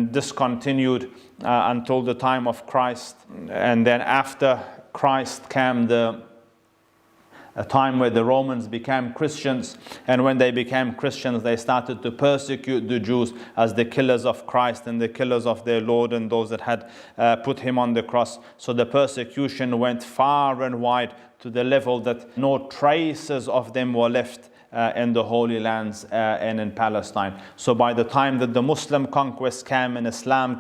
and this continued until the time of Christ. And then after Christ came a time where the Romans became Christians, and when they became Christians, they started to persecute the Jews as the killers of Christ and the killers of their Lord and those that had put him on the cross. So the persecution went far and wide, to the level that no traces of them were left in the Holy Lands and in Palestine. So by the time that the Muslim conquest came and Islam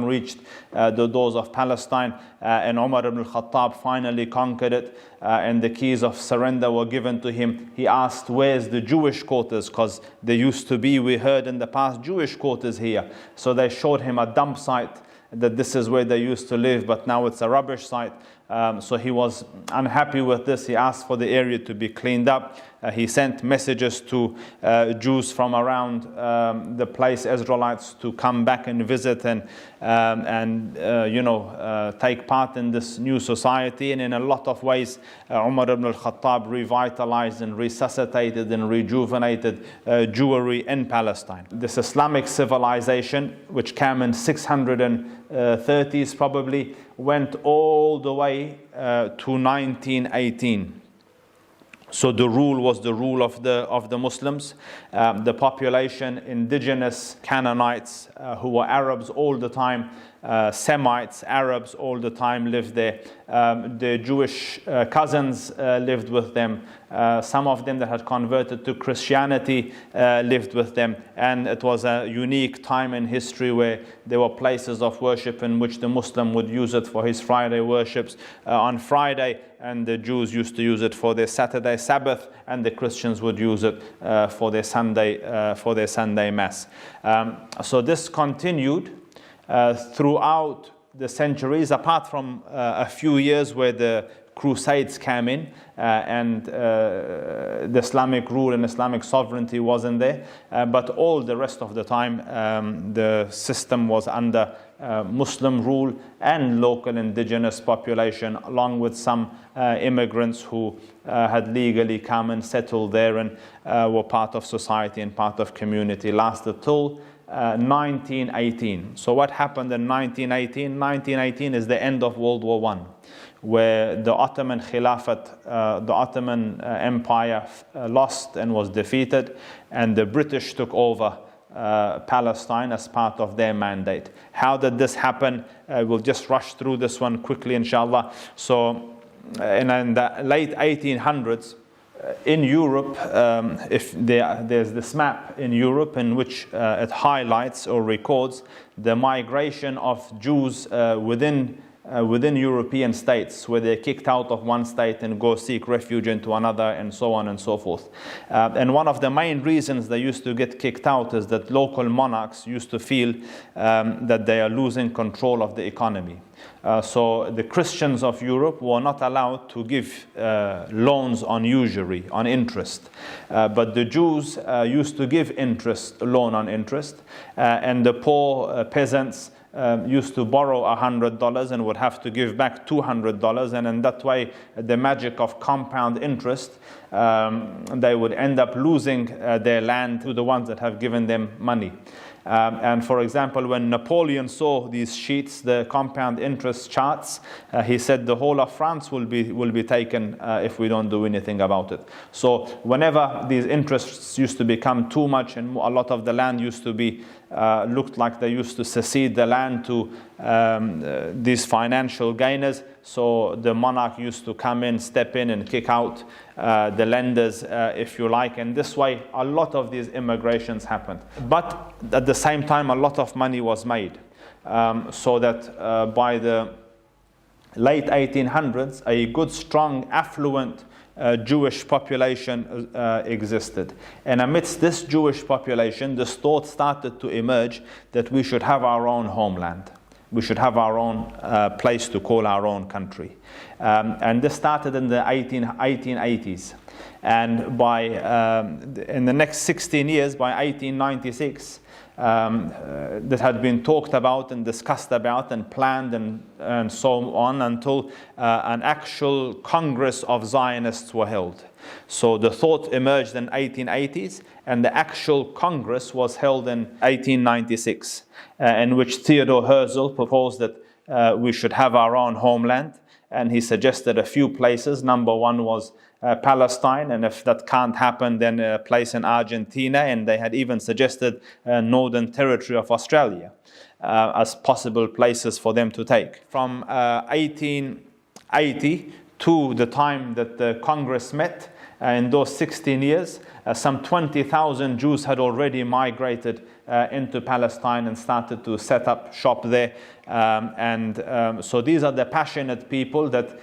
reached the doors of Palestine, and Umar ibn al-Khattab finally conquered it, and the keys of surrender were given to him, he asked, where's the Jewish quarters? Because there used to be, we heard in the past, Jewish quarters here. So they showed him a dump site, that this is where they used to live, but now it's a rubbish site. So he was unhappy with this. He asked for the area to be cleaned up. He sent messages to Jews from around the place, Israelites, to come back and visit and take part in this new society. And in a lot of ways, Umar ibn al-Khattab revitalized and resuscitated and rejuvenated Jewry in Palestine. This Islamic civilization, which came in 630s probably, went all the way to 1918. So the rule was the rule of the Muslims. The population, indigenous Canaanites who were Arabs all the time, Semites, Arabs all the time lived there. The Jewish cousins lived with them. Some of them that had converted to Christianity lived with them. And it was a unique time in history where there were places of worship in which the Muslim would use it for his Friday worships on Friday, and the Jews used to use it for their Saturday Sabbath, and the Christians would use it for their Sunday Mass. So this continued throughout the centuries, apart from a few years where the Crusades came in and the Islamic rule and Islamic sovereignty wasn't there. But all the rest of the time, the system was under Muslim rule and local indigenous population, along with some immigrants who had legally come and settled there and were part of society and part of community. Lasted till 1918. So what happened in 1918? 1918 is the end of World War I, where the Ottoman Khilafat, the Ottoman Empire lost and was defeated, and the British took over Palestine as part of their mandate. How did this happen? We'll just rush through this one quickly, inshallah. So in the late 1800s, in Europe, there's this map in Europe in which it highlights or records the migration of Jews within European states, where they're kicked out of one state and go seek refuge into another, and so on and so forth. And one of the main reasons they used to get kicked out is that local monarchs used to feel that they are losing control of the economy. So the Christians of Europe were not allowed to give loans on usury, on interest. But the Jews used to give loan on interest, and the poor peasants used to borrow $100 and would have to give back $200, and in that way, the magic of compound interest, they would end up losing their land to the ones that have given them money. And for example, when Napoleon saw these sheets, the compound interest charts, he said the whole of France will be taken if we don't do anything about it. So whenever these interests used to become too much and a lot of the land used to be looked like they used to secede the land to these financial gainers, so the monarch used to come in, step in and kick out the lenders, if you like. And this way, a lot of these immigrations happened. But at the same time, a lot of money was made. So that by the late 1800s, a good, strong, affluent Jewish population existed. And amidst this Jewish population, this thought started to emerge that we should have our own homeland. We should have our own place to call our own country. And this started in the 1880s. And by in the next 16 years, by 1896, that had been talked about and discussed about and planned and so on, until an actual Congress of Zionists were held. So the thought emerged in 1880s, and the actual Congress was held in 1896, in which Theodore Herzl proposed that we should have our own homeland, and he suggested a few places. Number one was Palestine, and if that can't happen, then a place in Argentina, and they had even suggested Northern Territory of Australia as possible places for them to take. From 1880 to the time that the Congress met, in those 16 years, some 20,000 Jews had already migrated into Palestine and started to set up shop there. So these are the passionate people that,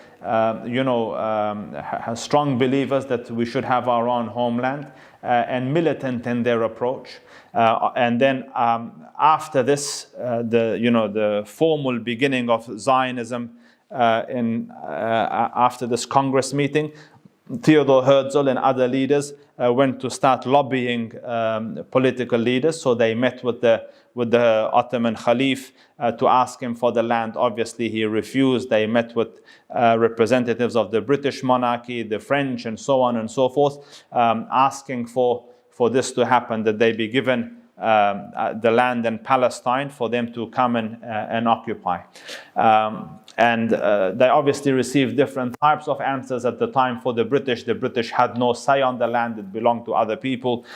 strong believers that we should have our own homeland, and militant in their approach. And then after this, the formal beginning of Zionism after this Congress meeting, Theodore Herzl and other leaders went to start lobbying political leaders. So they met with the Ottoman Caliph to ask him for the land. Obviously, he refused. They met with representatives of the British monarchy, the French, and so on and so forth, asking for this to happen, that they be given the land in Palestine for them to come and occupy. They obviously received different types of answers at the time. For the British had no say on the land. It belonged to other people.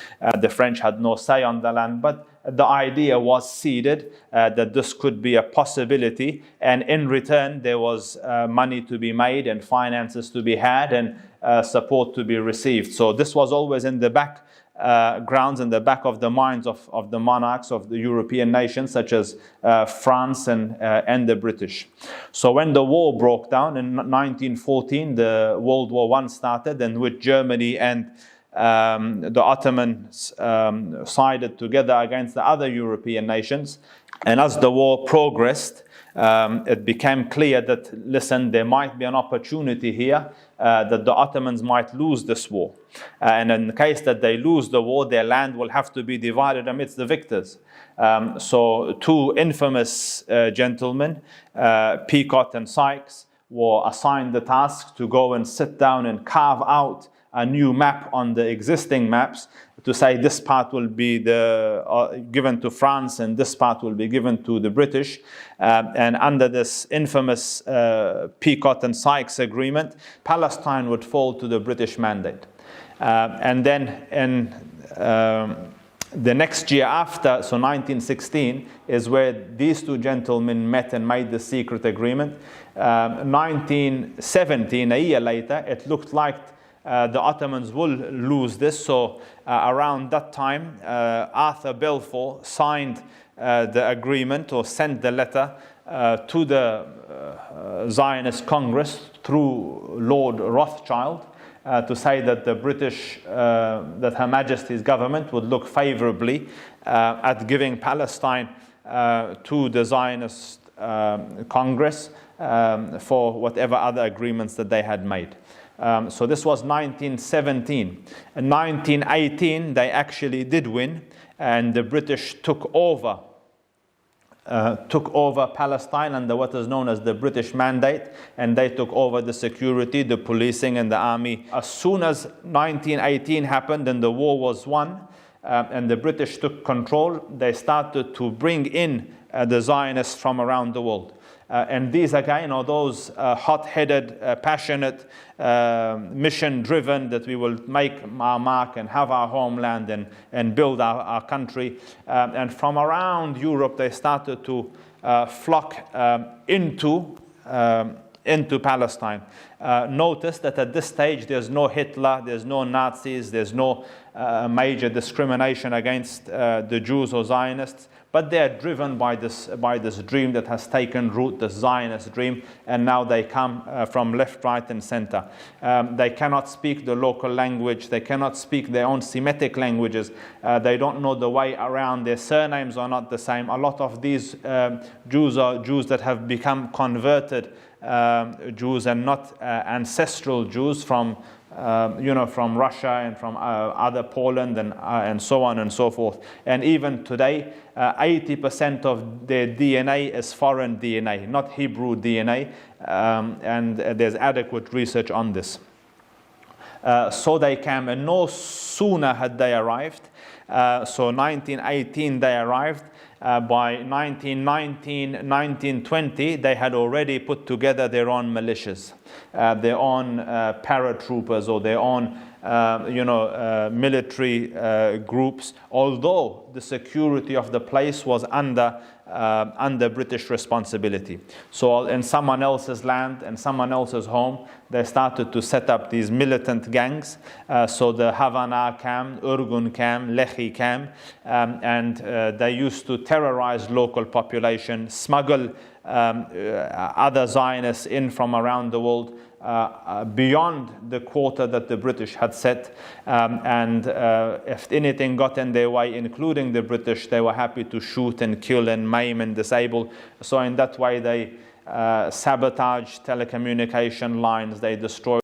The French had no say on the land. But the idea was seeded that this could be a possibility. And in return, there was money to be made and finances to be had and support to be received. So this was always in the grounds in the back of the minds of the monarchs of the European nations, such as France and the British. So when the war broke down in 1914, the World War I started, and with Germany and the Ottomans sided together against the other European nations. And as the war progressed, it became clear that, listen, there might be an opportunity here that the Ottomans might lose this war. And in the case that they lose the war, their land will have to be divided amidst the victors. So two infamous gentlemen, Peacock and Sykes, were assigned the task to go and sit down and carve out a new map on the existing maps, to say this part will be given to France and this part will be given to the British. And under this infamous Peacock and Sykes agreement, Palestine would fall to the British mandate. And then in the next year after, so 1916, is where these two gentlemen met and made the secret agreement. 1917, a year later, it looked like the Ottomans will lose this. So around that time, Arthur Balfour signed the agreement, or sent the letter to the Zionist Congress through Lord Rothschild, to say that the British, that Her Majesty's government would look favorably at giving Palestine to the Zionist Congress for whatever other agreements that they had made. So this was 1917. In 1918, they actually did win, and the British took over Palestine under what is known as the British Mandate, and they took over the security, the policing, and the army. As soon as 1918 happened and the war was won, and the British took control, they started to bring in the Zionists from around the world. And these again are those hot-headed, passionate, mission-driven, that we will make our mark and have our homeland and build our country. And from around Europe, they started to flock into Palestine. Notice that at this stage, there's no Hitler, there's no Nazis, there's no major discrimination against the Jews or Zionists. But they are driven by this dream that has taken root, the Zionist dream, and now they come from left, right, and center. They cannot speak the local language. They cannot speak their own Semitic languages. They don't know the way around. Their surnames are not the same. A lot of these Jews are Jews that have become converted Jews and not ancestral Jews from Russia and from other Poland and so on and so forth. And even today, 80% of their DNA is foreign DNA, not Hebrew DNA, and there's adequate research on this. So they came, and no sooner had they arrived. So 1918 they arrived. By 1919, 1920, they had already put together their own militias, their own paratroopers, or their own military groups, although the security of the place was under British responsibility. So in someone else's land and someone else's home, they started to set up these militant gangs. So the Havana camp, Urgun camp, Lehi camp, and they used to terrorize local population, smuggle other Zionists in from around the world, beyond the quota that the British had set, and if anything got in their way, including the British, they were happy to shoot and kill and maim and disable. So in that way they sabotaged telecommunication lines, they destroyed